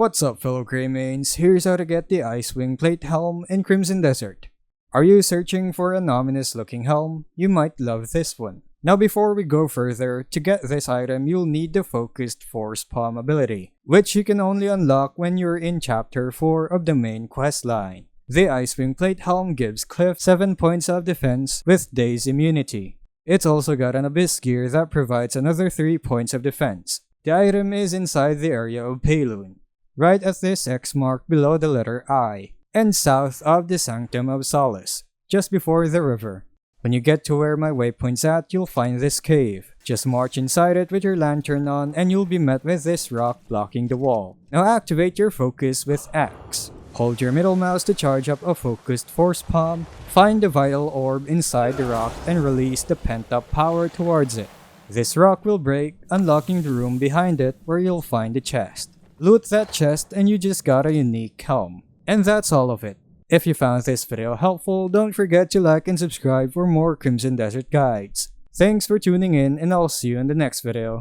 What's up, fellow Greymanes? Here's how to get the Icewing Plate Helm in Crimson Desert. Are you searching for an ominous looking helm? You might love this one. Now before we go further, to get this item you'll need the Focused Force Palm ability, which you can only unlock when you're in Chapter 4 of the main questline. The Icewing Plate Helm gives Cliff 7 points of defense with Daze immunity. It's also got an Abyss gear that provides another 3 points of defense. The item is inside the area of Payloon, right at this X mark below the letter I, and south of the Sanctum of Solace, just before the river. When you get to where my waypoint's at, you'll find this cave. Just march inside it with your lantern on and you'll be met with this rock blocking the wall. Now activate your focus with X. Hold your middle mouse to charge up a focused force palm, find the vital orb inside the rock and release the pent up power towards it. This rock will break, unlocking the room behind it where you'll find the chest. Loot that chest and you just got a unique helm. And that's all of it. If you found this video helpful, don't forget to like and subscribe for more Crimson Desert guides. Thanks for tuning in and I'll see you in the next video.